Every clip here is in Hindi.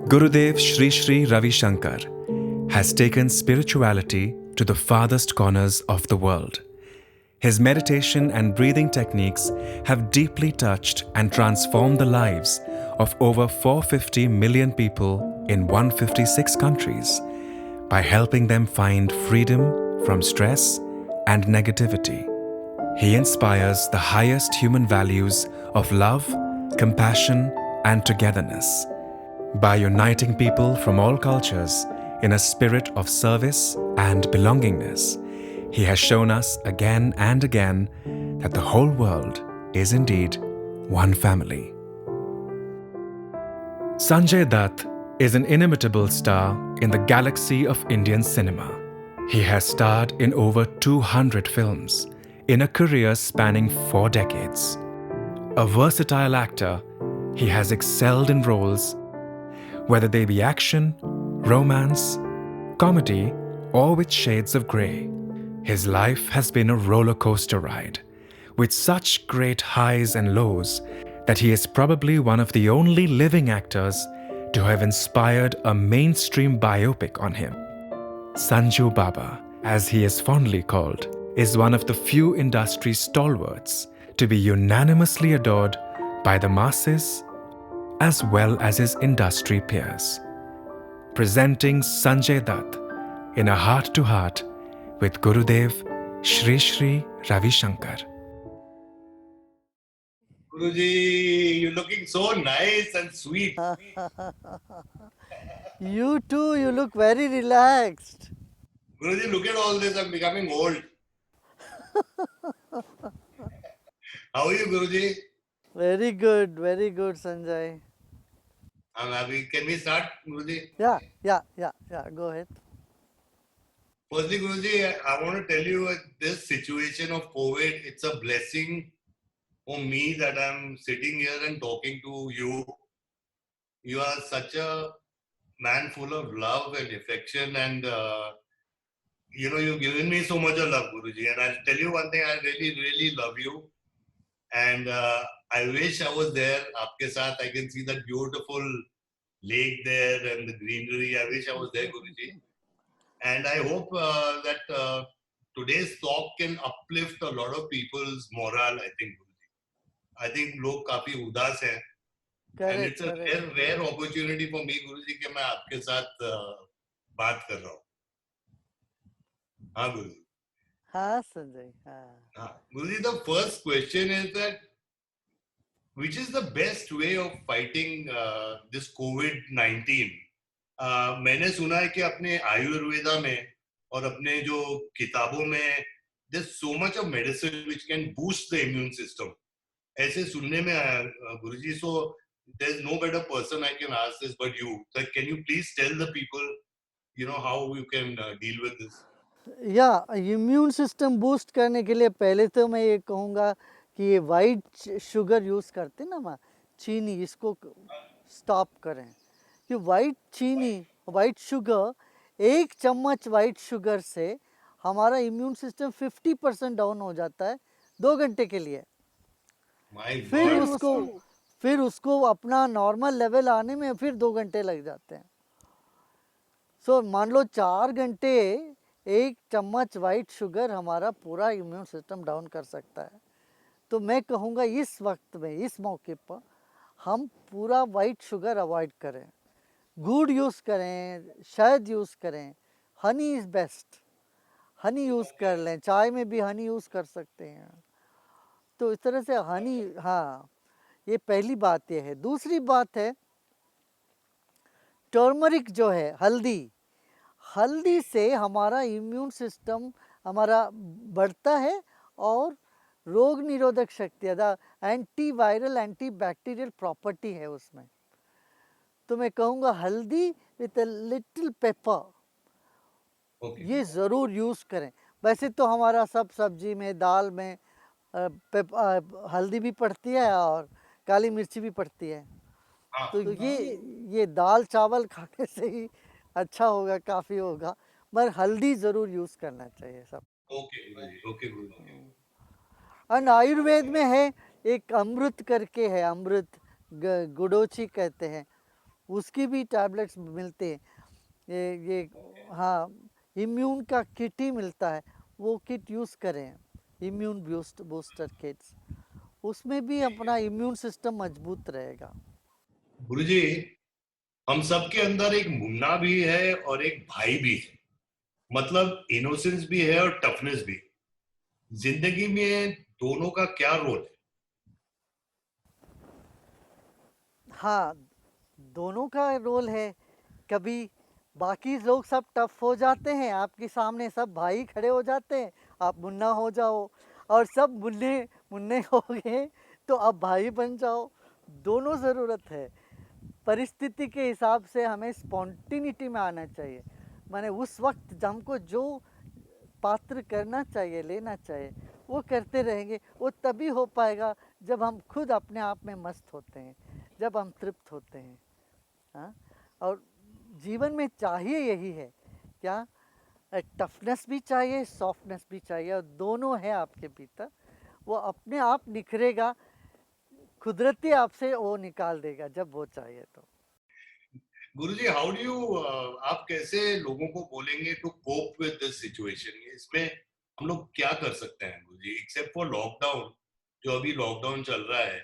Gurudev Sri Sri Ravi Shankar has taken spirituality to the farthest corners of the world. His meditation and breathing techniques have deeply touched and transformed the lives of over 450 million people in 156 countries by helping them find freedom from stress and negativity. He inspires the highest human values of love, compassion, and togetherness by uniting people from all cultures in a spirit of service and belongingness. He has shown us again and again that the whole world is indeed one family. Sanjay Dutt is an inimitable star in the galaxy of Indian cinema. He has starred in over 200 films in a career spanning 4 decades. A versatile actor, he has excelled in roles whether they be action, romance, comedy, or with shades of grey. His life has been a roller coaster ride, with such great highs and lows that he is probably one of the only living actors to have inspired a mainstream biopic on him. Sanju Baba, as he is fondly called, is one of the few industry stalwarts to be unanimously adored by the masses as well as his industry peers. Presenting Sanjay Dutt in a heart-to-heart with Gurudev Sri Sri Ravi Shankar. Guruji, you're looking so nice and sweet. You too, you look very relaxed. Guruji, look at all this. I'm becoming old. How are you, Guruji? Very good, Sanjay. I'm happy. Can we start, Guruji? Yeah, go ahead. Firstly, Guruji, I want to tell you this situation of COVID, it's a blessing for me that I'm sitting here and talking to you. You are such a man full of love and affection, and you've given me so much of love, Guruji. And I'll tell you one thing, I really, really love you. And I wish I was there. Aapke saath, I can see that beautiful lake there and the greenery. I wish I was there, Guruji. And I hope that today's talk can uplift a lot of people's morale, I think, Guruji. I think लोग काफी उदास हैं. And it's a rare opportunity for me, Guruji, कि मैं आपके साथ बात कर रहा हूँ. हाँ, Guruji. हाँ, Sanjay. Guruji, the first question is that which is the best way of fighting this COVID-19? मैंने सुना है कि अपने आयुर्वेदा में और अपने जो किताबों में there's so much of medicine which can boost the immune system. ऐसे सुनने में आया गुरुजी. So there's no better person I can ask this but you. So can you please tell the people, how you can deal with this? या इम्यून सिस्टम बूस्ट करने के लिए पहले तो मैं ये कहूँगा कि ये वाइट शुगर यूज़ करते ना माँ, चीनी, इसको स्टॉप करें. कि वाइट शुगर, 1 चम्मच वाइट शुगर से हमारा इम्यून सिस्टम 50% डाउन हो जाता है 2 घंटे के लिए. फिर उसको अपना नॉर्मल लेवल आने में फिर 2 घंटे लग जाते हैं. सो मान लो 4 घंटे 1 चम्मच वाइट शुगर हमारा पूरा इम्यून सिस्टम डाउन कर सकता है. तो मैं कहूँगा इस वक्त में, इस मौके पर हम पूरा वाइट शुगर अवॉइड करें, गुड़ यूज़ करें, शहद यूज़ करें. Honey is best. Honey use कर लें, चाय में भी हनी यूज़ कर सकते हैं. तो इस तरह से हनी, हाँ, ये पहली बात ये है. दूसरी बात है टर्मरिक जो है, हल्दी से हमारा इम्यून सिस्टम हमारा बढ़ता है और रोग निरोधक शक्ति, anti viral anti bacterial property है उसमें. तो मैं कहूँगा हल्दी विथ अ लिटिल पेपर, ये ज़रूर यूज़ करें. वैसे तो हमारा सब सब्जी में, दाल में हल्दी भी पड़ती है और काली मिर्ची भी पड़ती है. तो ये दाल चावल खाने से ही अच्छा होगा, काफ़ी होगा, मगर हल्दी ज़रूर यूज़ करना चाहिए सब. ओके. और आयुर्वेद में है एक अमृत करके है, अमृत गुडोची कहते हैं. उसकी भी टैबलेट्स मिलते हैं। ये हाँ, इम्यून का किट ही मिलता है, वो किट यूज़ करें, इम्यून बूस्टर किट्स, उसमें भी अपना इम्यून सिस्टम मजबूत रहेगा। गुरुजी, हम सबके अंदर एक मुन्ना भी है और एक भाई भी है, मतलब इनोसेंस भी है और टफनेस भी। जिंदगी में दोनों का क्या रोल है? हाँ, दोनों का रोल है। कभी बाकी लोग सब टफ हो जाते हैं, आपके सामने सब भाई खड़े हो जाते हैं, आप मुन्ना हो जाओ, और सब मुन्ने मुन्ने हो गए तो आप भाई बन जाओ। दोनों ज़रूरत है। परिस्थिति के हिसाब से हमें स्पॉन्टिनिटी में आना चाहिए, माने उस वक्त हमको जो पात्र करना चाहिए, लेना चाहिए, वो करते रहेंगे। वो तभी हो पाएगा जब हम खुद अपने आप में मस्त होते हैं, जब हम तृप्त होते हैं। हाँ, और जीवन में चाहिए यही है क्या, टफनेस भी चाहिए, सॉफ्टनेस भी चाहिए, और दोनों है आपके भीतर, वो अपने आप निखरेगा, कुदरती आपसे वो निकाल देगा जब वो चाहिए तो। गुरुजी, हाउ डू यू, आप कैसे लोगों को बोलेंगे to cope with this situation? इसमें हम लोग क्या कर सकते हैं गुरुजी, एक्सेप्ट फॉर लॉकडाउन? जो अभी लॉकडाउन चल रहा है,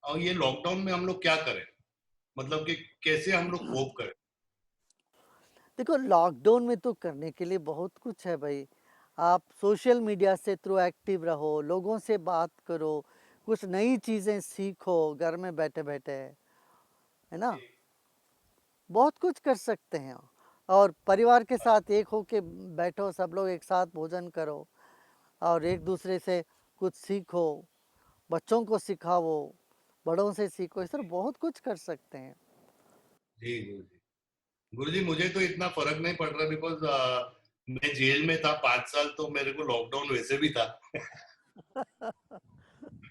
और ये लॉकडाउन में हम लोग क्या करें, मतलब कि कैसे हम लोग कोप करें? देखो, लॉकडाउन में तो करने के लिए बहुत कुछ है भाई। आप सोशल मीडिया से थ्रू एक्टिव रहो, लोगों से बात करो, कुछ नई चीज़ें सीखो घर में बैठे बैठे, है ना। बहुत कुछ कर सकते हैं। और परिवार के साथ एक होके बैठो, सब लोग एक साथ भोजन करो, और एक दूसरे से कुछ सीखो, बच्चों को सिखाओ, बड़ों से सीखो, इस तरह बहुत कुछ कर सकते हैं। जी गुरुजी। गुरुजी, मुझे तो इतना फर्क नहीं पड़ रहा, बिकॉज मैं जेल में था 5 साल, तो मेरे को लॉकडाउन वैसे भी था।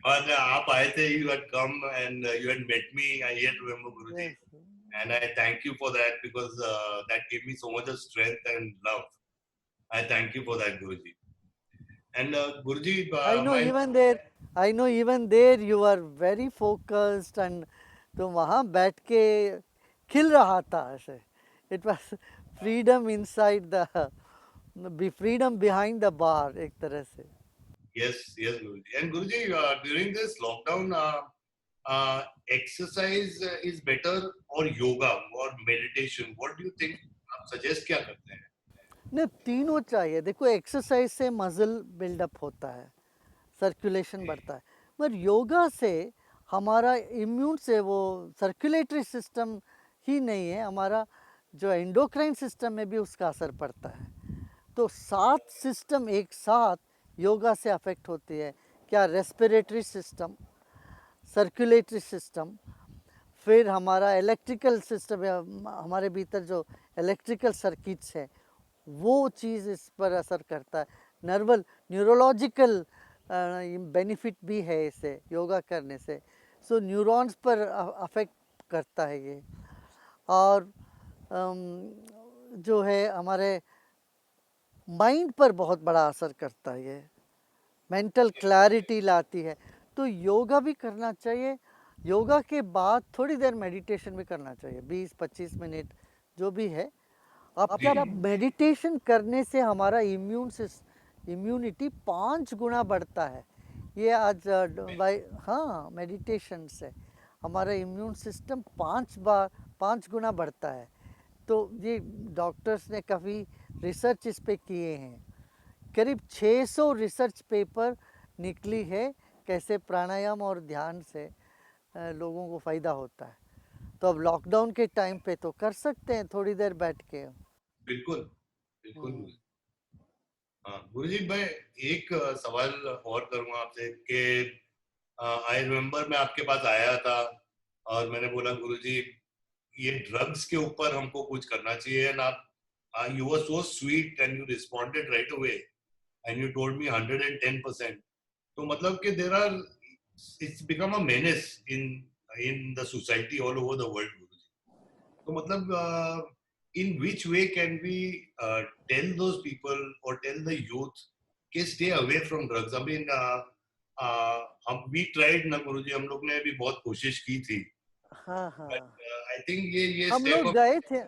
और आप आए थे, you had come and you had met me, I yet remember Guruji, yes, and I thank you for that, because that gave me so much of strength and love. I thank you for that, Guruji. And Guruji, I know my even there I know even there you are very focused, and तुम वहाँ बैठ के खिल रहा था ऐसे। It was freedom inside the, be freedom behind the bars, एक तरह से। yes, Guruji. And Guruji, during this lockdown, exercise is better or yoga or meditation? What do you think? आप suggest क्या करते हैं? नहीं, तीनों चाहिए। देखो, एक्सरसाइज से मसल बिल्डअप होता है, सर्कुलेशन बढ़ता है, मगर योगा से हमारा इम्यून से वो सर्कुलेटरी सिस्टम ही नहीं है, हमारा जो एंडोक्राइन सिस्टम में भी उसका असर पड़ता है। तो 7 सिस्टम एक साथ योगा से अफेक्ट होती है। क्या, रेस्पिरेटरी सिस्टम, सर्कुलेटरी सिस्टम, फिर हमारा इलेक्ट्रिकल सिस्टम है, हमारे भीतर जो इलेक्ट्रिकल सर्किट्स है, वो चीज़ इस पर असर करता है। न्यूरोलॉजिकल बेनिफिट भी है इसे योगा करने से। सो न्यूरॉन्स पर अफेक्ट करता है ये। और जो है हमारे माइंड पर बहुत बड़ा असर करता है ये, मेंटल क्लैरिटी लाती है। तो योगा भी करना चाहिए। योगा के बाद थोड़ी देर मेडिटेशन भी करना चाहिए, 20-25 मिनट जो भी है। अब क्या, मेडिटेशन करने से हमारा इम्यूनिटी 5 गुना बढ़ता है। ये आज भाई, हाँ, मेडिटेशन से हमारा इम्यून सिस्टम 5 गुना बढ़ता है। तो ये डॉक्टर्स ने काफ़ी रिसर्च इस पे किए हैं, करीब 600 रिसर्च पेपर निकली है, कैसे प्राणायाम और ध्यान से लोगों को फ़ायदा होता है। तो अब लॉकडाउन के टाइम पे तो कर सकते हैं थोड़ी देर बैठ के। बिल्कुल, बिल्कुल गुरुजी। हाँ गुरुजी, मैं एक सवाल और करूँगा आपसे कि आई रिमेम्बर मैं आपके पास आया था और मैंने बोला गुरुजी, ये ड्रग्स के ऊपर हमको कुछ करना चाहिए, एंड आप you were so sweet and you responded right away and you told me 110%। तो मतलब कि there are, it's become a menace in the society all over the world Guruji. तो मतलब in which way can we tell those people or tell the youth कि stay away from drugs? I mean, हम we tried ना गुरुजी, हम लोग ने भी बहुत कोशिश की थी, हाँ बट हाँ, आई थिंक ये हम स्टेप लोग गए थे,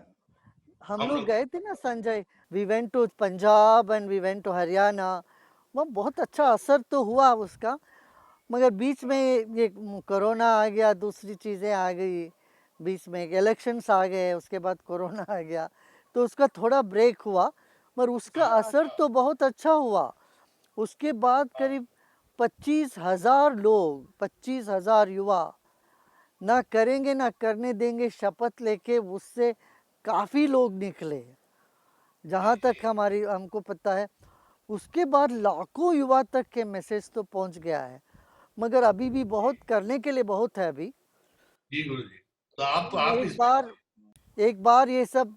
हम हम लोग लोग गए थे ना Sanjay, we went to Punjab and we went to Haryana. वो बहुत अच्छा असर तो हुआ उसका, मगर बीच में ये कोरोना आ गया, दूसरी चीज़ें आ गई, बीच में इलेक्शंस आ गए, उसके बाद कोरोना आ गया, तो उसका थोड़ा ब्रेक हुआ, मगर उसका असर तो बहुत अच्छा हुआ। उसके बाद करीब 25,000 लोग, 25,000 युवा ना करेंगे ना करने देंगे शपथ लेके उससे काफ़ी लोग निकले, जहाँ तक हमारी हमको पता है। उसके बाद लाखों युवा तक के मैसेज तो पहुँच गया है, मगर अभी भी बहुत करने के लिए बहुत है अभी। जी गुरु जी, तो आप एक इस बार एक बार ये सब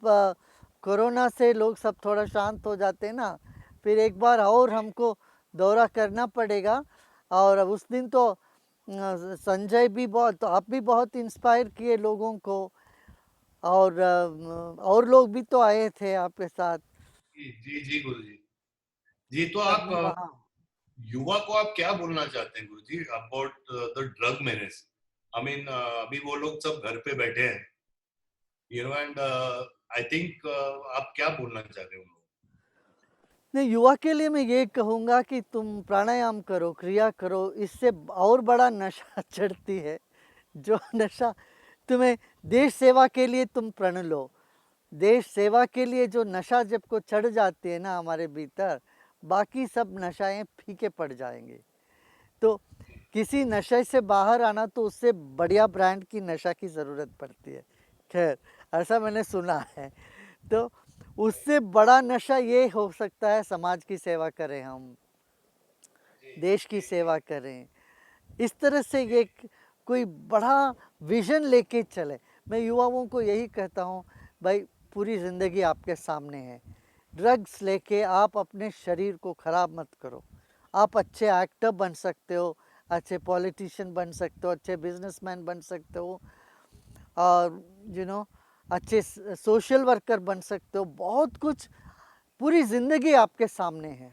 कोरोना से लोग सब थोड़ा शांत हो जाते हैं ना, फिर एक बार और हमको दौरा करना पड़ेगा। और उस दिन तो संजय भी बहुत, तो आप भी बहुत इंस्पायर किए लोगों को, और लोग भी तो आए थे आपके साथ, जी गुरु जी, जी तो सब आप वहाँ। युवा को आप क्या बोलना चाहते हैं Guru ji about the drug menace? I mean अभी वो लोग सब घर पे बैठे हैं, you know, and I think आप क्या बोलना चाहते हैं उन लोगों नहीं, युवा के लिए मैं ये कहूँगा कि तुम प्राणायाम करो, क्रिया करो, इससे और बड़ा नशा चढ़ती है, जो नशा तुम्हें देश सेवा के लिए तुम प्रण लो। देश सेवा के लिए जो नशा जब को चढ़ जाती है ना हमारे भीतर, बाकी सब नशाएं फीके पड़ जाएंगे। तो किसी नशे से बाहर आना तो उससे बढ़िया ब्रांड की नशा की ज़रूरत पड़ती है। खैर, ऐसा मैंने सुना है। तो उससे बड़ा नशा ये हो सकता है, समाज की सेवा करें हम, देश की सेवा करें। इस तरह से ये कोई बड़ा विज़न लेके चले। मैं युवाओं को यही कहता हूँ, भाई पूरी ज़िंदगी आपके सामने है। ड्रग्स लेके आप अपने शरीर को ख़राब मत करो। आप अच्छे एक्टर बन सकते हो, अच्छे पॉलिटिशियन बन सकते हो, अच्छे बिजनेसमैन बन सकते हो, और अच्छे सोशल वर्कर बन सकते हो। बहुत कुछ, पूरी ज़िंदगी आपके सामने है।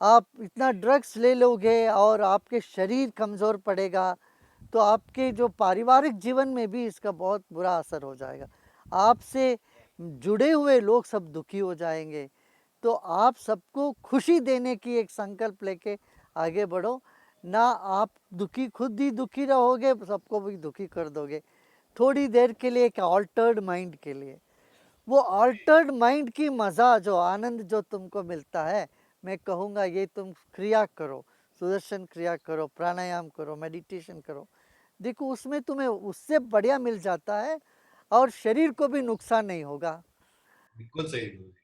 आप इतना ड्रग्स ले लोगे और आपके शरीर कमज़ोर पड़ेगा, तो आपके जो पारिवारिक जीवन में भी इसका बहुत बुरा असर हो जाएगा। आपसे जुड़े हुए लोग सब दुखी हो जाएंगे। तो आप सबको खुशी देने की एक संकल्प लेके आगे बढ़ो। ना आप दुखी, खुद ही दुखी रहोगे, सबको भी दुखी कर दोगे। थोड़ी देर के लिए, एक ऑल्टर्ड माइंड के लिए, वो ऑल्टर्ड माइंड की मज़ा, जो आनंद जो तुमको मिलता है, मैं कहूँगा ये तुम क्रिया करो, सुदर्शन क्रिया करो, प्राणायाम करो, मेडिटेशन करो। देखो उसमें तुम्हें उससे बढ़िया मिल जाता है, और शरीर को भी नुकसान नहीं होगा। बिल्कुल सही गुरु जी।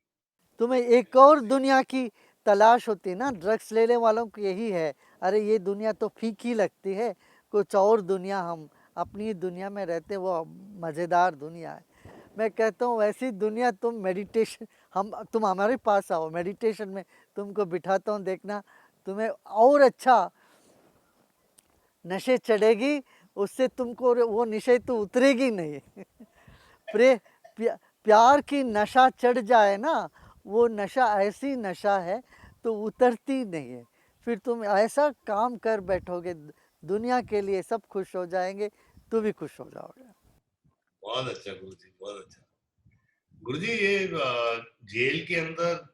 तुम्हें एक और दुनिया की तलाश होती है ना, ड्रग्स लेने वालों को यही है, अरे ये दुनिया तो फीकी लगती है, कुछ और दुनिया, हम अपनी दुनिया में रहते, वो मज़ेदार दुनिया है। मैं कहता हूँ वैसी दुनिया तुम मेडिटेशन, तुम हमारे पास आओ, मेडिटेशन में तुमको बिठाता हूँ, देखना तुम्हें और अच्छा नशे चढ़ेगी, उससे तुमको वो नशे तो उतरेगी नहीं। प्रे प्यार की नशा चढ़ जाए ना, वो नशा ऐसी नशा है तो उतरती नहीं है। फिर तुम ऐसा काम कर बैठोगे दुनिया के लिए, सब खुश हो जाएंगे, तू भी खुश हो जाओगे। बहुत अच्छा गुरु जी, बहुत अच्छा। गुरु जी ये जेल के अंदर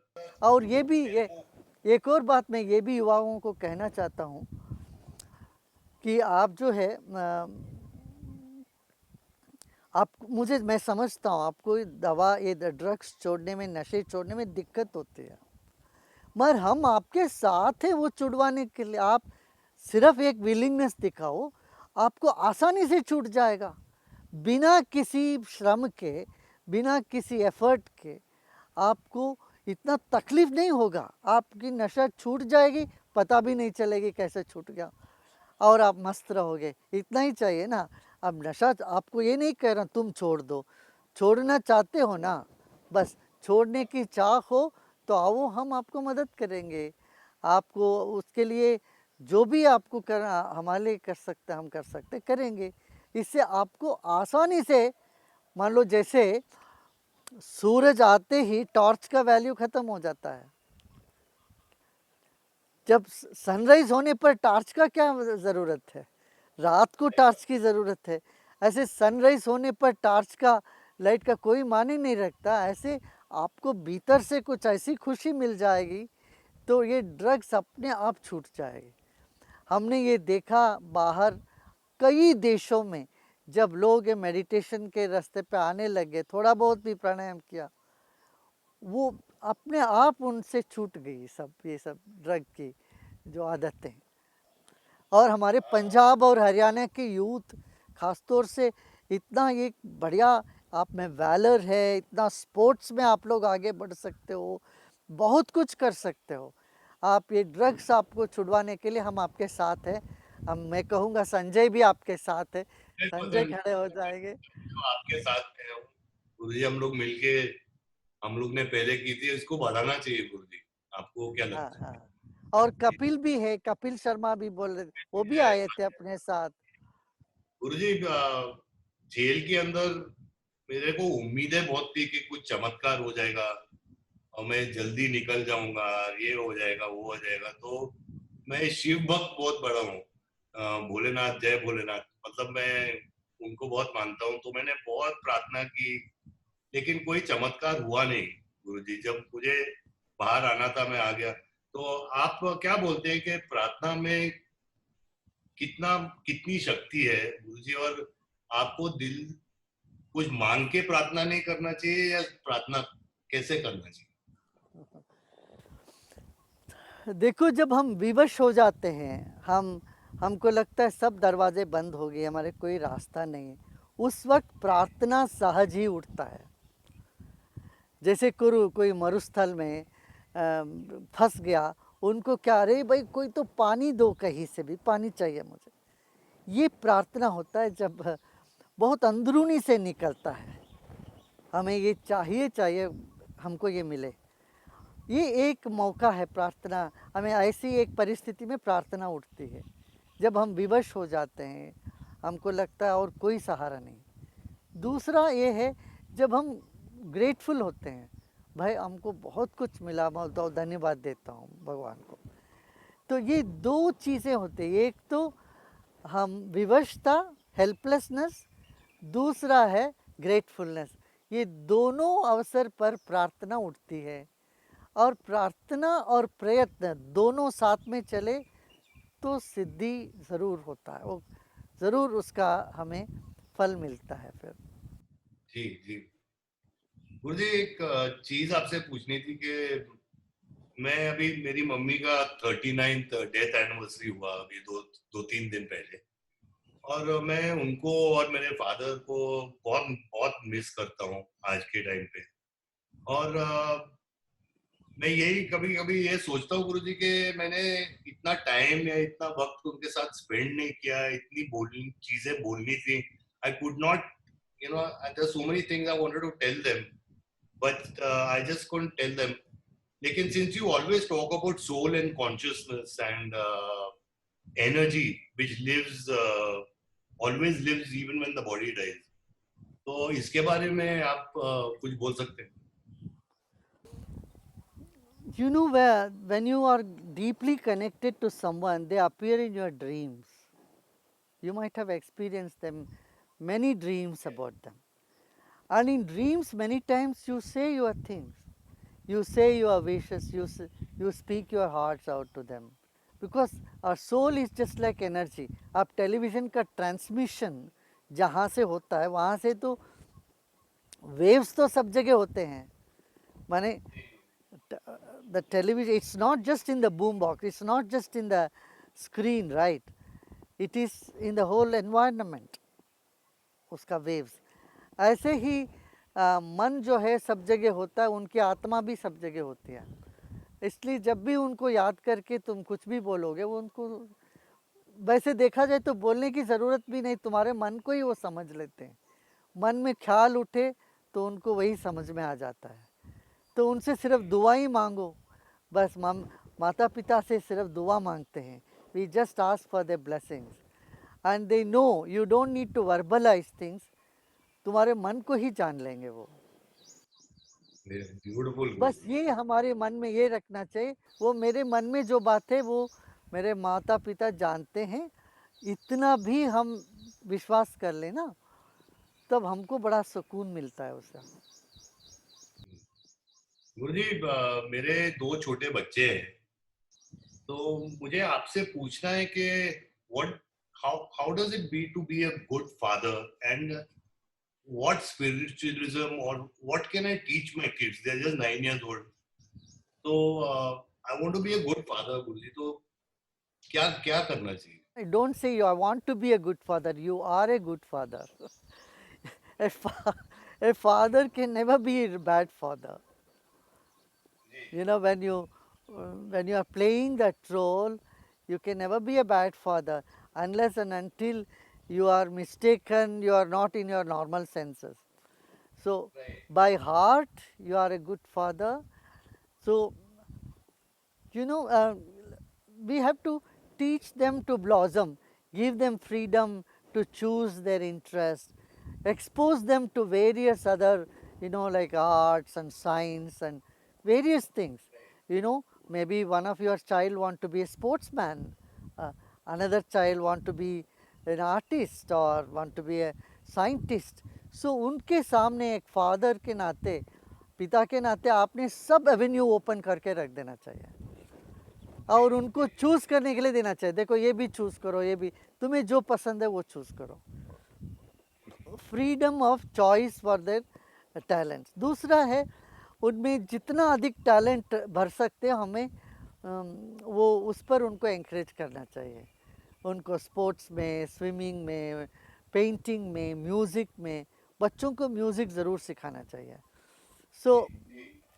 और ये भी, ये एक और बात मैं ये भी युवाओं को कहना चाहता हूँ कि आप जो है आप, मुझे, मैं समझता हूँ आपको दवा, ये ड्रग्स छोड़ने में, नशे छोड़ने में दिक्कत होती है, मगर हम आपके साथ हैं वो छुड़वाने के लिए। आप सिर्फ एक विलिंगनेस दिखाओ, आपको आसानी से छूट जाएगा, बिना किसी श्रम के, बिना किसी एफर्ट के। आपको इतना तकलीफ नहीं होगा, आपकी नशा छूट जाएगी, पता भी नहीं चलेगी कैसे छूट गया, और आप मस्त रहोगे। इतना ही चाहिए ना। अब नशा, आपको ये नहीं कह रहा तुम छोड़ दो, छोड़ना चाहते हो ना, बस छोड़ने की चाह हो तो आओ, हम आपको मदद करेंगे। आपको उसके लिए जो भी आपको करना हमारे लिए कर सकते, हम कर सकते, करेंगे। इससे आपको आसानी से, मान लो जैसे सूरज आते ही टॉर्च का वैल्यू ख़त्म हो जाता है, जब सनराइज होने पर टॉर्च का क्या ज़रूरत है, रात को टॉर्च की ज़रूरत है। ऐसे सनराइज होने पर टार्च का लाइट का कोई माने नहीं रखता, ऐसे आपको भीतर से कुछ ऐसी खुशी मिल जाएगी तो ये ड्रग्स अपने आप छूट जाएगी। हमने ये देखा बाहर कई देशों में, जब लोग ये मेडिटेशन के रास्ते पे आने लगे, थोड़ा बहुत भी प्राणायाम किया, वो अपने आप उनसे छूट गई सब ये सब ड्रग की जो आदतें। और हमारे पंजाब और हरियाणा के यूथ खासतौर से इतना एक बढ़िया आप में वैलर है, इतना स्पोर्ट्स में आप लोग आगे बढ़ सकते हो, बहुत कुछ कर सकते हो। आप ये ड्रग्स आपको छुड़वाने के लिए हम आपके साथ हैं। हम मैं कहूँगा संजय भी आपके साथ है, संजय 100% खड़े हो जाएंगे। जो आपके साथ हैं गुरुजी, हम लोग मिलके हम लोग ने पहले की थी, इसको बढ़ाना चाहिए गुरुजी। आपको क्या हाँ लगता है? हाँ, और कपिल भी है, कपिल शर्मा भी बोल रहे, वो भी आए थे अपने साथ। गुरुजी जेल के अंदर मेरे को उम्मीदें बहुत थी कि कुछ चमत्कार हो जाएगा और मैं जल्दी निकल जाऊंगा, ये हो जाएगा वो हो जाएगा। तो मैं शिव भक्त बहुत बड़ा हूँ, भोलेनाथ, जय भोलेनाथ, मतलब मैं उनको बहुत मानता हूँ। तो मैंने बहुत प्रार्थना की, लेकिन कोई चमत्कार हुआ नहीं गुरुजी। जब मुझे बाहर आना था मैं आ गया। तो आप क्या बोलते हैं कि प्रार्थना में कितना कितनी शक्ति है गुरुजी? और आपको दिल कुछ मांग के प्रार्थना नहीं करना चाहिए, या प्रार्थना कैसे करना चाहिए? देखो, जब हम विवश हो जाते हैं, हमको लगता है सब दरवाजे बंद हो गए, हमारे कोई रास्ता नहीं है, उस वक्त प्रार्थना सहज ही उठता है। जैसे कोई मरुस्थल में फंस गया, उनको क्या, अरे भाई कोई तो पानी दो, कहीं से भी पानी चाहिए मुझे। ये प्रार्थना होता है जब बहुत अंदरूनी से निकलता है, हमें ये चाहिए चाहिए, हमको ये मिले। ये एक मौका है प्रार्थना, हमें ऐसी एक परिस्थिति में प्रार्थना उठती है जब हम विवश हो जाते हैं, हमको लगता है और कोई सहारा नहीं। दूसरा ये है जब हम ग्रेटफुल होते हैं, भाई हमको बहुत कुछ मिला, मैं तो धन्यवाद देता हूँ भगवान को। तो ये दो चीज़ें होती हैं, एक तो हम विवशता, हेल्पलेसनेस, दूसरा है ग्रेटफुलनेस। ये दोनों अवसर पर प्रार्थना उठती है, और प्रार्थना और प्रयत्न दोनों साथ में चले तो सिद्धि ज़रूर होता है, वो ज़रूर उसका हमें फल मिलता है फिर। जी जी गुरुजी, एक चीज आपसे पूछनी थी कि मैं अभी, मेरी मम्मी का 39th डेथ एनिवर्सरी हुआ अभी दो दो तीन दिन पहले। और मैं उनको और मेरे फादर को बहुत बहुत मिस करता हूँ आज के टाइम पे। और मैं यही कभी कभी ये सोचता हूँ गुरुजी कि मैंने इतना टाइम या इतना वक्त उनके साथ स्पेंड नहीं किया, इतनी बोलनी चीजें बोलनी थी। I could not, you know, there's so many things I wanted to tell them, but I just couldn't tell them. लेकिन since you always talk about soul and consciousness and energy which lives, always lives even when the body dies, तो इसके बारे में आप कुछ बोल सकते हैं? You know, where when you are deeply connected to someone, they appear in your dreams. You might have experienced them, many dreams about them. And in dreams, many times you say your things, you say your wishes, you speak your hearts out to them. Because our soul is just like energy. आप टेलीविज़न का ट्रांसमिशन जहाँ से होता है, वहाँ से तो वेव्स तो सब जगह होते हैं। माने the television, it's not just in the boom box, it's not just in the screen, right? It is in the whole environment, उसका वेव्स। ऐसे ही मन जो है सब जगह होता है, उनकी आत्मा भी सब जगह होती है। इसलिए जब भी उनको याद करके तुम कुछ भी बोलोगे, वो उनको, वैसे देखा जाए तो बोलने की ज़रूरत भी नहीं, तुम्हारे मन को ही वो समझ लेते हैं। मन में ख्याल उठे तो उनको वही समझ में आ जाता है। तो उनसे सिर्फ दुआ ही मांगो, बस माता पिता से सिर्फ दुआ मांगते हैं। We just ask for their blessings and they know, you don't need to verbalise things, तुम्हारे मन को ही जान लेंगे वो। ब्यूटीफुल बस गुरुजी। ये हमारे मन में ये रखना चाहिए, वो मेरे मन में जो बात है वो मेरे माता पिता जानते हैं, इतना भी हम विश्वास कर लें ना, तब हमको बड़ा सुकून मिलता है उससे। गुरुजी, मेरे 2 छोटे बच्चे हैं, तो मुझे आपसे पूछना है कि what how does it be to be a good father and what spiritualism or what can I teach my kids? They're just 9 years old. So I want to be a good father, Guruji. तो क्या क्या करना चाहिए? Don't say you I want to be a good father, you are a good father. a, fa- a father can never be a bad father. You know, when you are playing that role, you can never be a bad father unless and until you are mistaken, you are not in your normal senses. So by heart you are a good father. So you know, we have to teach them to blossom, give them freedom to choose their interest, expose them to various other, you know, like arts and science and various things. You know, maybe one of your child want to be a sportsman, another child want to be an artist or want to be a scientist. So उनके सामने एक फादर के नाते, पिता के नाते आपने सब एवेन्यू ओपन करके रख देना चाहिए और उनको चूज़ करने के लिए देना चाहिए। देखो ये भी चूज़ करो, ये भी, तुम्हें जो पसंद है वो चूज़ करो। Freedom of choice for their talents. दूसरा है, उनमें जितना अधिक टैलेंट भर सकते हैं हमें वो उस पर उनको एनकरेज करना चाहिए। उनको स्पोर्ट्स में, स्विमिंग में, पेंटिंग में, म्यूज़िक में, बच्चों को म्यूज़िक ज़रूर सिखाना चाहिए। So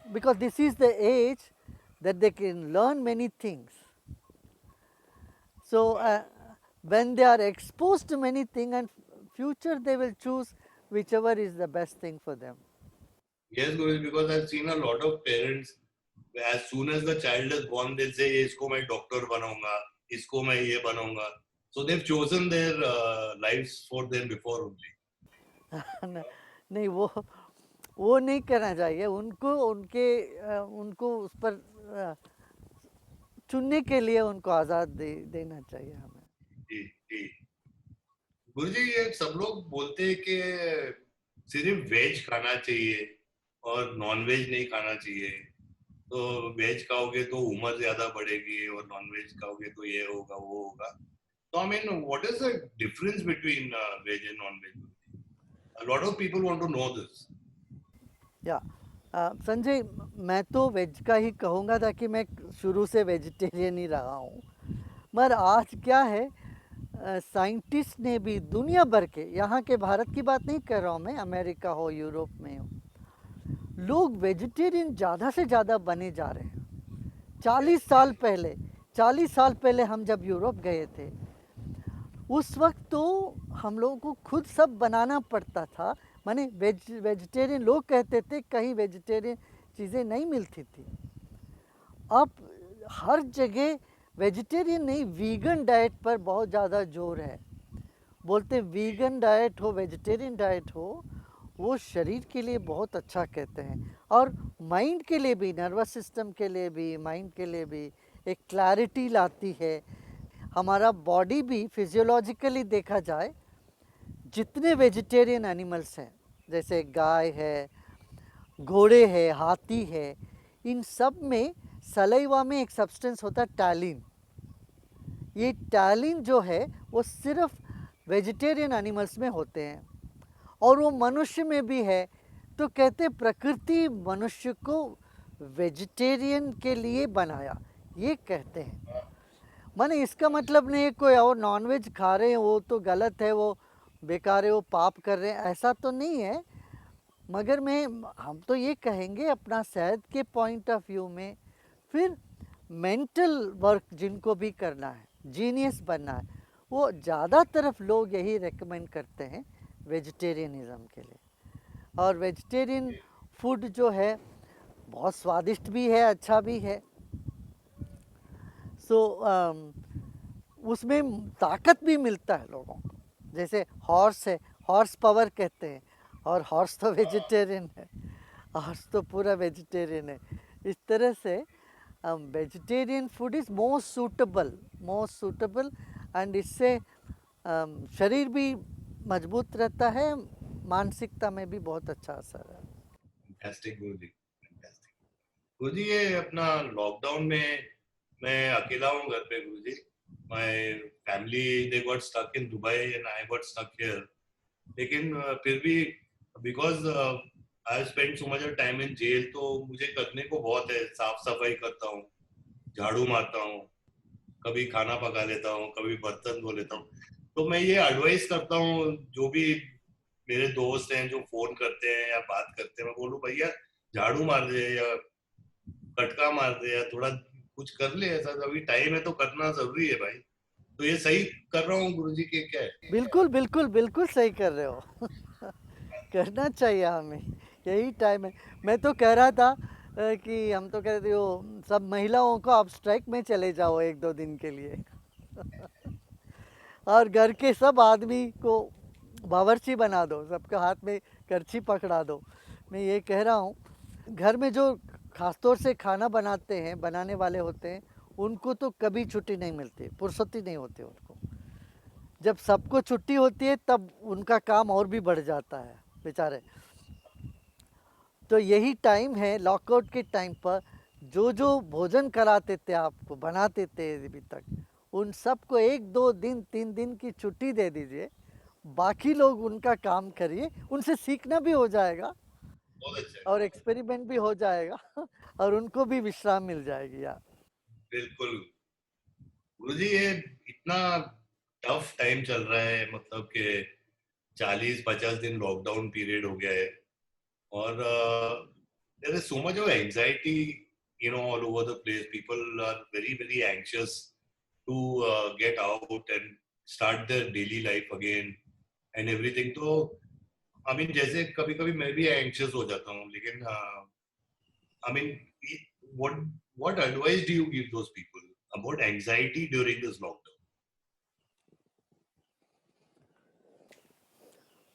because this is the age that they can learn many things. So when they are exposed to many things, and future they will choose whichever is the best thing for them. Yes, Guruji, because I've seen a lot of parents, as soon as the child is born, they'll say, इसको मैं डॉक्टर बनाऊंगा, इसको मैं ये बनाऊंगा. So they've chosen their lives for them before only. नहीं, वो नहीं करना चाहिए। उनको उनको उस पर चुनने के लिए उनको आज़ाद देना चाहिए हमें। जी जी। गुरुजी, ये सब लोग बोलते हैं कि सिर्फ वेज खाना चाहिए और नॉन वेज नहीं खाना चाहिए। तो वेज खाओगे तो उम्र ज्यादा बढ़ेगी और नॉन वेज खाओगे तो ये होगा वो होगा। तो I mean what is the difference between veg and non veg? A lot of people want to know this. या संजय, मैं तो वेज का ही कहूँगा ताकि मैं शुरू से वेजिटेरियन ही रहा हूँ। मगर आज क्या है, साइंटिस्ट ने भी दुनिया भर के, यहाँ के भारत की बात नहीं कर रहा हूँ मैं, अमेरिका हो, यूरोप में हो, लोग वेजिटेरियन ज़्यादा से ज़्यादा बने जा रहे हैं। 40 साल पहले हम जब यूरोप गए थे, उस वक्त तो हम लोगों को खुद सब बनाना पड़ता था। माने वेजिटेरियन लोग कहते थे, कहीं वेजिटेरियन चीज़ें नहीं मिलती थी। अब हर जगह वेजिटेरियन नहीं, वीगन डाइट पर बहुत ज़्यादा जोर है। बोलते वीगन डाइट हो, वेजिटेरियन डाइट हो, वो शरीर के लिए बहुत अच्छा कहते हैं और माइंड के लिए भी, नर्वस सिस्टम के लिए भी, माइंड के लिए भी एक क्लैरिटी लाती है। हमारा बॉडी भी फिजियोलॉजिकली देखा जाए, जितने वेजिटेरियन एनिमल्स हैं, जैसे गाय है, घोड़े है, हाथी है, इन सब में सलाइवा में एक सब्सटेंस होता है टैलिन। ये टैलिन जो है वो सिर्फ वेजिटेरियन एनिमल्स में होते हैं और वो मनुष्य में भी है। तो कहते प्रकृति मनुष्य को वेजिटेरियन के लिए बनाया, ये कहते हैं। माने इसका मतलब नहीं है कोई और नॉनवेज खा रहे हैं वो तो गलत है, वो बेकार है, वो पाप कर रहे हैं, ऐसा तो नहीं है। मगर हम तो ये कहेंगे अपना सेहत के पॉइंट ऑफ व्यू में, फिर मेंटल वर्क जिनको भी करना है, जीनियस बनना है, वो ज़्यादा तरफ लोग यही रेकमेंड करते हैं वेजिटेरियनिज़म के लिए। और वेजिटेरियन फूड जो है बहुत स्वादिष्ट भी है, अच्छा भी है। सो उसमें ताकत भी मिलता है लोगों को। जैसे हॉर्स है, हॉर्स पावर कहते हैं, और हॉर्स तो वेजिटेरियन है, हॉर्स तो पूरा वेजिटेरियन है। इस तरह से vegetarian food is most suitable and इससे शरीर भी मजबूत रहता है, मानसिकता में भी बहुत अच्छा असर है। फैंटास्टिक गुरुजी, फैंटास्टिक। गुरुजी ये अपना लॉकडाउन में मैं अकेला हूँ घर पे गुरुजी। My family they got stuck in Dubai and I got stuck here. लेकिन फिर भी because I spend so much time in jail, तो मुझे करने को बहुत है। साफ सफाई करता हूँ, झाड़ू मारता हूँ, कभी खाना पका लेता हूँ, कभी बर्तन धो लेता हूँ। तो मैं ये एडवाइस करता हूँ जो भी मेरे दोस्त हैं जो फोन करते हैं या बात करते हैं, मैं बोलूँ भैया झाड़ू मार दे या कटका मार दे या थोड़ा कुछ कर ले, ऐसा अभी टाइम है तो करना जरूरी है भाई। तो ये सही कर रहा हूँ गुरुजी के क्या है? बिल्कुल बिल्कुल बिल्कुल सही कर रहे हो। करना चाहिए हमें, यही टाइम है। मैं तो कह रहा था कि हम तो कह रहे थे वो सब महिलाओं को आप स्ट्राइक में चले जाओ 1-2 दिन के लिए। और घर के सब आदमी को बावर्ची बना दो, सबके हाथ में करछी पकड़ा दो। मैं ये कह रहा हूँ, घर में जो खासतौर से खाना बनाते हैं, बनाने वाले होते हैं, उनको तो कभी छुट्टी नहीं मिलती, फुर्सत ही नहीं होती उनको। जब सबको छुट्टी होती है तब उनका काम और भी बढ़ जाता है बेचारे। तो यही टाइम है लॉकआउट के टाइम पर जो जो भोजन कराते थे, आपको बनाते थे अभी तक, उन सबको 1-2 दिन 3 दिन की छुट्टी दे दीजिए। बाकी लोग उनका काम करिए, उनसे सीखना भी हो जाएगा बहुत अच्छा है। और एक्सपेरिमेंट भी हो जाएगा और उनको भी विश्राम मिल जाएगी यार। बिल्कुल गुरुजी, ये इतना टफ टाइम चल रहा है, मतलब कि 40-50 दिन लॉकडाउन पीरियड हो गया है और there is so much of anxiety all over the place. People are very very anxious to get out and start their daily life again and everything. तो आई मीन जैसे कभी कभी मैं भी एंग्शियस हो जाता हूँ, लेकिन I mean what what advice do you give those people about anxiety during this lockdown?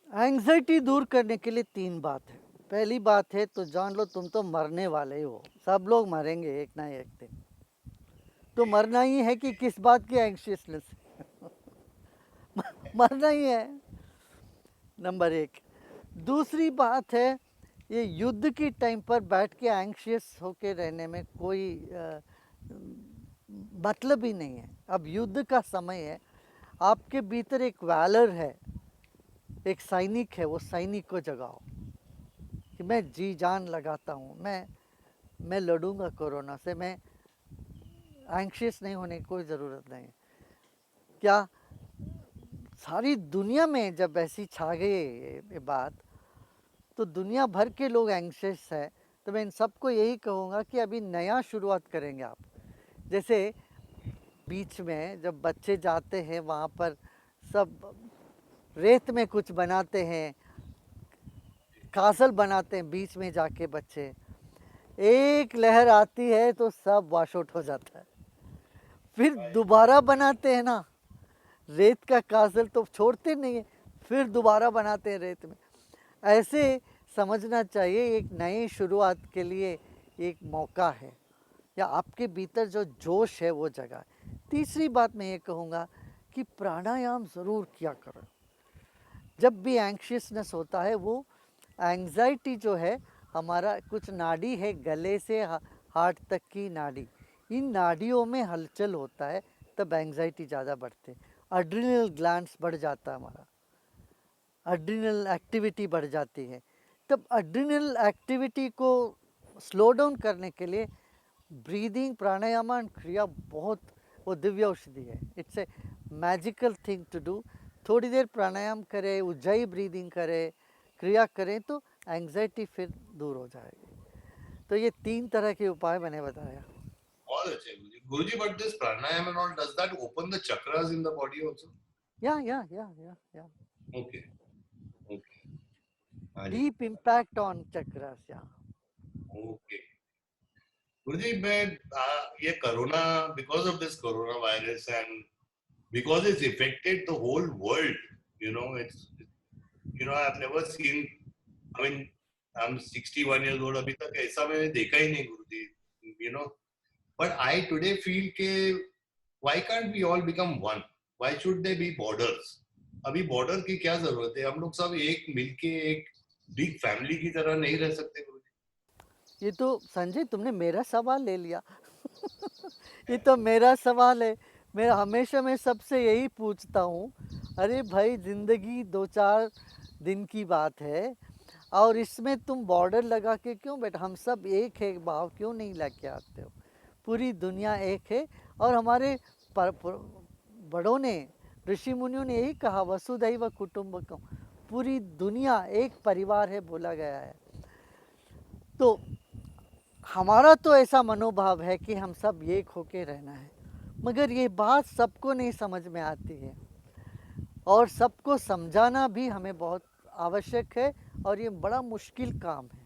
Anxiety दूर करने के लिए 3 बात है। पहली बात है तो जान लो तुम तो मरने वाले ही हो, सब लोग मरेंगे एक ना एक दिन। तो मरना ही है कि किस बात की एंग्शियसनेस। मरना ही है, नंबर 1। दूसरी बात है, ये युद्ध के टाइम पर बैठ के एंग्शियस होके रहने में कोई मतलब ही नहीं है। अब युद्ध का समय है, आपके भीतर एक वैलर है, एक सैनिक है, वो सैनिक को जगाओ कि मैं जी जान लगाता हूँ, मैं लड़ूंगा कोरोना से। मैं एंग्शियस नहीं होने की कोई ज़रूरत नहीं है। क्या सारी दुनिया में जब ऐसी छा गई ये बात, तो दुनिया भर के लोग एंग्शियस है। तो मैं इन सबको यही कहूँगा कि अभी नया शुरुआत करेंगे आप। जैसे बीच में जब बच्चे जाते हैं वहाँ पर सब रेत में कुछ बनाते हैं, कासल बनाते हैं बीच में जाके बच्चे, एक लहर आती है तो सब वॉश आउट हो जाता है। फिर दोबारा बनाते हैं ना, रेत का कासल तो छोड़ते नहीं है, फिर दोबारा बनाते हैं रेत में। ऐसे समझना चाहिए एक नई शुरुआत के लिए एक मौका है, या आपके भीतर जो जोश है वो जगह। तीसरी बात मैं ये कहूँगा कि प्राणायाम ज़रूर किया करो। जब भी एंग्शियसनेस होता है, वो एंग्जाइटी जो है, हमारा कुछ नाड़ी है गले से हार्ट तक की नाड़ी, इन नाड़ियों में हलचल होता है तब एंग्जाइटी ज़्यादा बढ़ती है। एड्रिनल ग्लैंड्स बढ़ जाता है हमारा, एड्रिनल एक्टिविटी बढ़ जाती है। तब एड्रिनल एक्टिविटी को स्लो डाउन करने के लिए ब्रीदिंग, प्राणायाम एंड क्रिया बहुत वो दिव्य औषधि है। It's a magical thing to do. थोड़ी देर प्राणायाम करें, उज्जाई ब्रीदिंग करें, क्रिया करें तो एंग्जाइटी फिर दूर हो जाएगी। तो ये 3 तरह के उपाय मैंने बताया। बहुत अच्छे गुरुजी। गुरुजी, but this pranayam and all, does that open the chakras in the body also? या Okay, okay. हाँ जी, डीप इम्पैक्ट ऑन चक्रास। या okay. गुरुजी मैं ये corona, because of this corona virus and because it's affected the whole world, I've never seen, I mean, I'm 61 years old, अभी तक ऐसा मैंने देखा ही नहीं गुरुजी, but I today feel के why can't we all become one? Why should there be borders? अभी बॉर्डर की क्या जरूरत है? हम लोग सब एक मिलके एक बिग फैमिली की तरह नहीं रह सकते गुरुजी? ये तो संजय तुमने मेरा सवाल ले लिया। ये तो मेरा सवाल है। मैं सबसे यही पूछता हूँ, अरे भाई ज़िंदगी 2-4 दिन की बात है और इसमें तुम बॉर्डर लगा के क्यों बैठे? हम सब एक है भाव क्यों नहीं लेके आते हो? पूरी दुनिया एक है और हमारे बड़ों ने, ऋषि मुनियों ने यही कहा, वसुधैव कुटुंबकम, पूरी दुनिया एक परिवार है बोला गया है। तो हमारा तो ऐसा मनोभाव है कि हम सब एक होके रहना है, मगर ये बात सबको नहीं समझ में आती है और सबको समझाना भी हमें बहुत आवश्यक है और ये बड़ा मुश्किल काम है।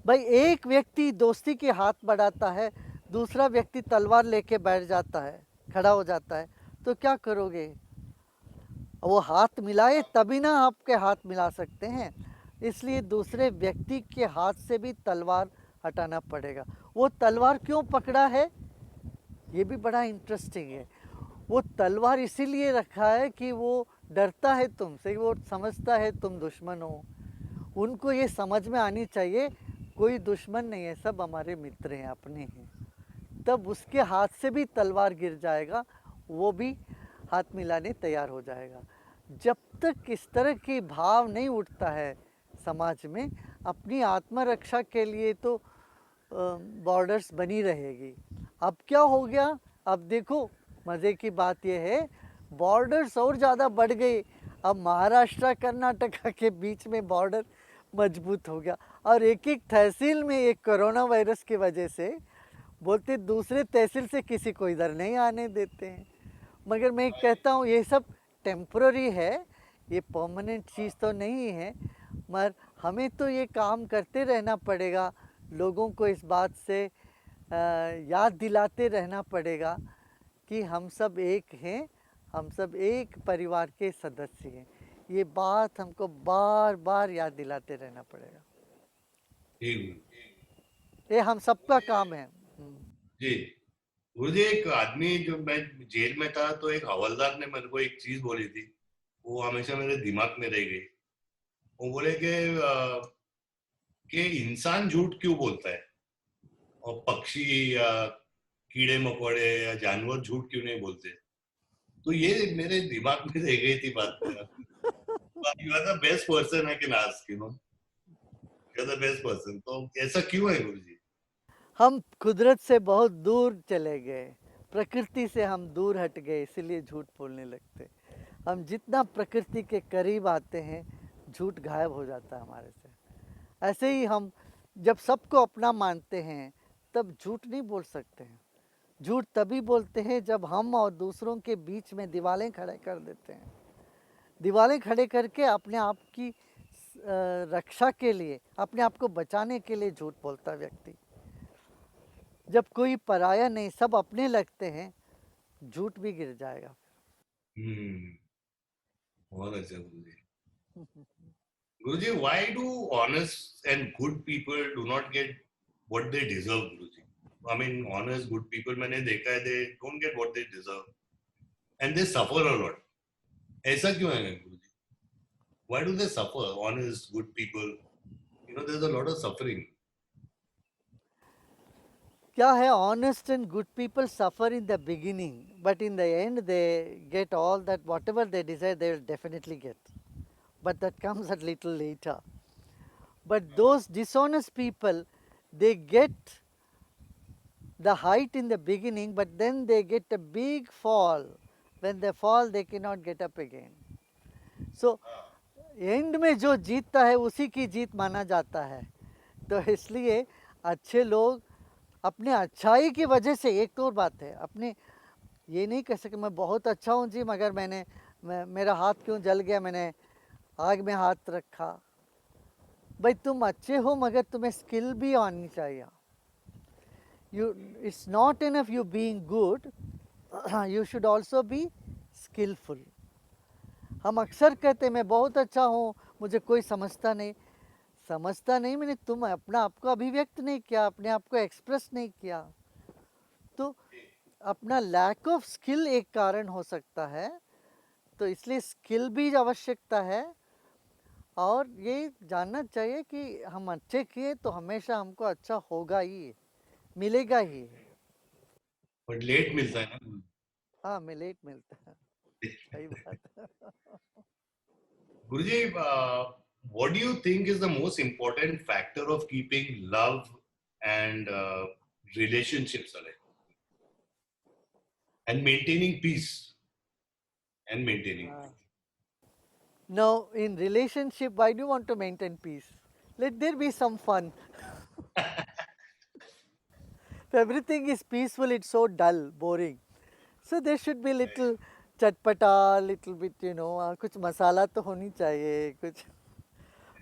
भाई एक व्यक्ति दोस्ती के हाथ बढ़ाता है, दूसरा व्यक्ति तलवार लेके बैठ जाता है, खड़ा हो जाता है, तो क्या करोगे? वो हाथ मिलाए तभी ना आपके हाथ मिला सकते हैं, इसलिए दूसरे व्यक्ति के हाथ से भी तलवार हटाना पड़ेगा। वो तलवार क्यों पकड़ा है ये भी बड़ा इंटरेस्टिंग है। वो तलवार इसीलिए रखा है कि वो डरता है तुमसे, वो समझता है तुम दुश्मन हो। उनको ये समझ में आनी चाहिए कोई दुश्मन नहीं है, सब हमारे मित्र हैं, अपने हैं। तब उसके हाथ से भी तलवार गिर जाएगा, वो भी हाथ मिलाने तैयार हो जाएगा। जब तक इस तरह की भाव नहीं उठता है समाज में, अपनी आत्मरक्षा के लिए तो बॉर्डर्स बनी रहेगी। अब क्या हो गया? अब देखो मज़े की बात यह है, बॉर्डर्स और ज़्यादा बढ़ गए। अब महाराष्ट्र कर्नाटका के बीच में बॉर्डर मजबूत हो गया और एक एक तहसील में एक कोरोना वायरस की वजह से बोलते दूसरे तहसील से किसी को इधर नहीं आने देते हैं। मगर मैं कहता हूँ ये सब टेम्पररी है, ये परमानेंट चीज़ तो नहीं है। मगर हमें तो ये काम करते रहना पड़ेगा, लोगों को इस बात से याद दिलाते रहना पड़ेगा कि हम सब एक हैं, हम सब एक परिवार के सदस्य हैं। ये बात हमको बार बार याद दिलाते रहना पड़ेगा। ये हम सबका काम है। जी गुरुजी, एक आदमी, जो मैं जेल में था तो एक हवलदार ने मेरे को एक चीज बोली थी, वो हमेशा मेरे दिमाग में रह गई। वो बोले कि इंसान झूठ क्यों बोलता है और पक्षी या कीड़े मकोड़े या जानवर झूठ क्यों नहीं बोलते? तो ये मेरे दिमाग में रह गई थी बात। You are the best person I can ask, you are the best person. तो ऐसा क्यों है गुरुजी? हम कुदरत से बहुत दूर चले गए, प्रकृति से हम दूर हट गए, इसलिए झूठ बोलने लगते। हम जितना प्रकृति के करीब आते हैं, झूठ गायब हो जाता है हमारे से। ऐसे ही हम जब सबको अपना मानते हैं, तब झूठ नहीं बोल सकते हैं। झूठ तभी बोलते हैं जब हम और दूसरों के बीच में दीवारें खड़े कर देते हैं। दीवारें खड़े करके अपने आप की रक्षा के लिए, अपने आप को बचाने के लिए झूठ बोलता है व्यक्ति। जब कोई पराया नहीं, सब अपने लगते हैं, झूठ भी गिर जाएगा। बहुत अच्छा गुरुजी। Guruji, why do honest and good people do not get what they deserve, Guruji? I mean, honest, good people, मैंने देखा है, they don't get what they deserve and they suffer a lot. ऐसा क्यों है गुरुजी? Why do they suffer? Honest, good people, there's a lot of suffering. क्या है, honest and good people suffer in the beginning, but in the end they get all that whatever they desire, they will definitely get, but that comes a little later. But those dishonest people, they get the height in the beginning, but then they get a big fall. When they fall, they cannot get up again. So and में जो जीतता है उसी की जीत माना जाता है। तो इसलिए अच्छे लोग अपने अच्छाई की वजह से, एक तो और बात है, अपने ये नहीं कह सके मैं बहुत अच्छा हूँ जी, मगर मेरा हाथ क्यों जल गया, मैंने आग में हाथ रखा। भाई तुम अच्छे हो, मगर तुम्हें स्किल भी आनी चाहिए। It's not enough you being good, you should also be skilful. हम अक्सर कहते मैं बहुत अच्छा हूँ, मुझे कोई समझता नहीं मैंने, तुम अपना आपको अभिव्यक्त नहीं किया, अपने आप को एक्सप्रेस नहीं किया। तो अपना लैक ऑफ स्किल एक कारण हो सकता है, तो इसलिए स्किल भी आवश्यकता है और ये जानना चाहिए कि हम अच्छे किए तो हमेशा हमको अच्छा होगा ही, मिलेगा ही। बट लेट मिलता है ना। हाँ, मिलेट मिलता है, सही बात है। Guruji, what do you think is the most important factor of keeping love and relationships alive and maintaining peace and maintaining हाँ. peace? Now, in relationship, why do you want to maintain peace? Let there be some fun. If everything is peaceful, it's so dull, boring. So there should be little chatpata, little bit, कुछ मसाला तो होनी चाहिए कुछ.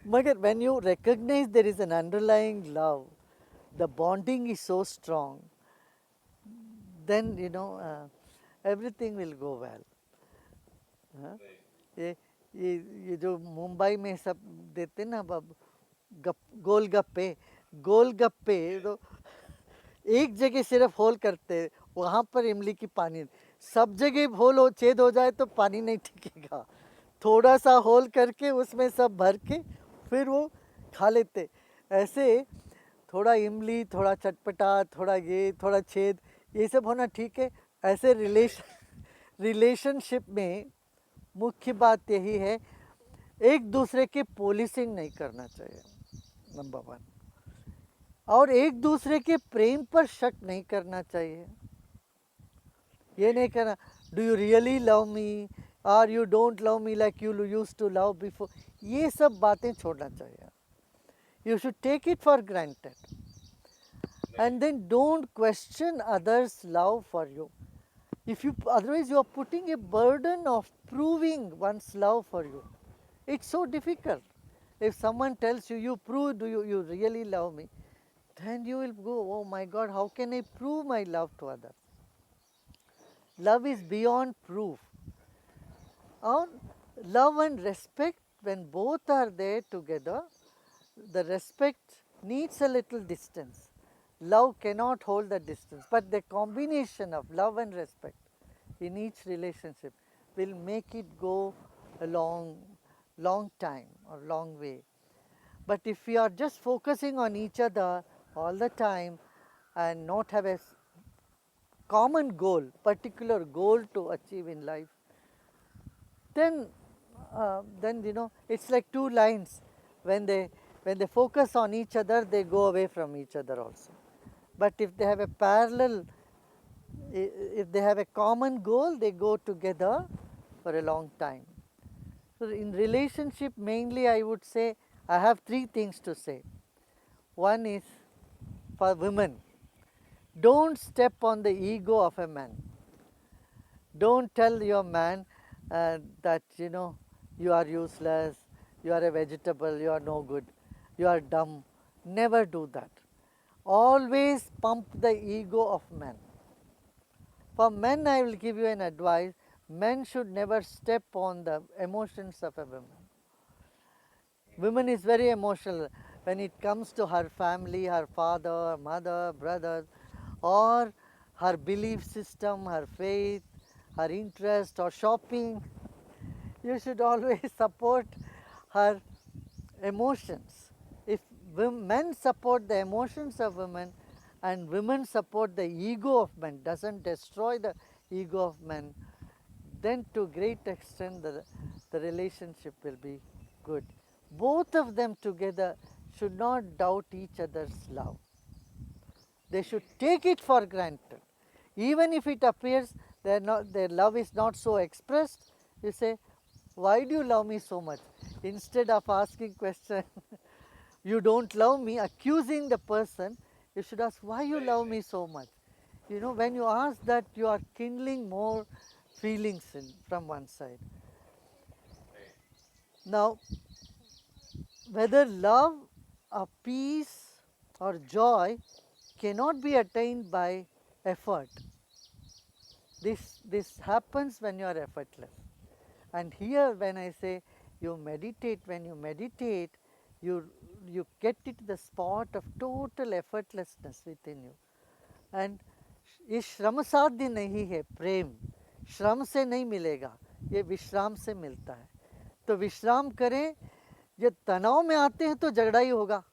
मगर when you recognize there is an underlying love, the bonding is so strong, then everything will go well. हाँ? ये ये जो मुंबई में सब देते ना अब गोलगप्पे, गोलगप्पे तो एक जगह सिर्फ होल करते, वहाँ पर इमली की पानी, सब जगह होल हो छेद हो जाए तो पानी नहीं टिकेगा, थोड़ा सा होल करके उसमें सब भर के फिर वो खा लेते. ऐसे थोड़ा इमली, थोड़ा चटपटा, थोड़ा ये, थोड़ा छेद, ये सब होना ठीक है. ऐसे रिलेशनशिप में मुख्य बात यही है, एक दूसरे की पॉलिसिंग नहीं करना चाहिए, नंबर वन. और एक दूसरे के प्रेम पर शक नहीं करना चाहिए. ये नहीं करना do you really love me और you don't love me like you used to love before, ये सब बातें छोड़ना चाहिए. You should take it for granted and then don't question others love for you. If you otherwise you are putting a burden of proving one's love for you. It's so difficult. If someone tells you, you prove, you really love me, then you will go, oh my God, how can I prove my love to others? Love is beyond proof. Or love and respect, when both are there together, the respect needs a little distance. Love cannot hold the distance, but the combination of love and respect in each relationship will make it go a long time or long way. But if we are just focusing on each other all the time and not have a common goal, particular goal to achieve in life, then it's like two lines. When they focus on each other, they go away from each other also. But if they have a parallel, if they have a common goal, they go together for a long time. So in relationship, mainly I would say I have three things to say. One is for women, don't step on the ego of a man. Don't tell your man that you are useless, you are a vegetable, you are no good, you are dumb. Never do that. Always pump the ego of men. For men, I will give you an advice. Men should never step on the emotions of a woman. Woman is very emotional when it comes to her family, her father, mother, brothers, or her belief system, her faith, her interest, or shopping. You should always support her emotions. If men support the emotions of women and women support the ego of men, doesn't destroy the ego of men, then to great extent the relationship will be good. Both of them together should not doubt each other's love. They should take it for granted. Even if it appears their love is not so expressed, you say, why do you love me so much? Instead of asking question, you don't love me, accusing the person, you should ask, why you love me so much? When you ask that, you are kindling more feelings from one side. Now, whether love or peace or joy cannot be attained by effort. This happens when you are effortless. And here when I say when you meditate, you get it the spot of total effortlessness within you. And ये श्रम साध्य नहीं है प्रेम, श्रम से नहीं मिलेगा, ये विश्राम से मिलता है। तो विश्राम करें। जब तनाव में आते हैं तो झगड़ा ही होगा,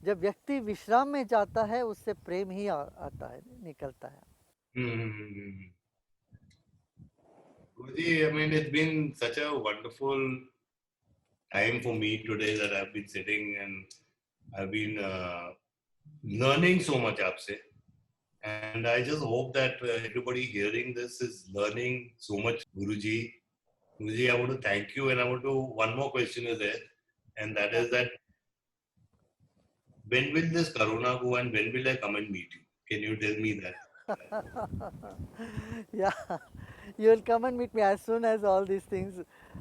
जब व्यक्ति विश्राम में जाता है उससे प्रेम ही आता है, निकलता है। Hmm. Guruji, I mean, it's been such a wonderful time for me today that I've been sitting and I've been learning so much aapse. And I just hope that everybody hearing this is learning so much, Guruji. Guruji, I want to thank you, and I want to. One more question is there, and that is that when will this Corona go, and when will I come and meet you? Can you tell me that? Yeah, you will come and meet me as soon as all these things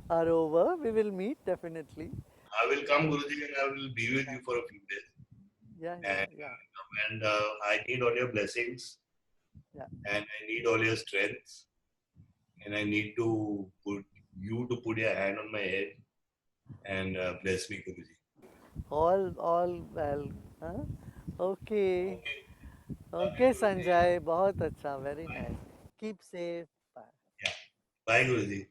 are over. We will meet definitely. I will come, Guruji, and I will be with you for a few days. Yeah, yeah, And, yeah, I need all your blessings, yeah. and I need all your strength, and I need to put you to put your hand on my head and bless me, Guruji. All well. Huh? Okay. Okay, Sanjay. बहुत अच्छा. Very nice. Keep safe. Bye. Yeah. Bye, Guruji.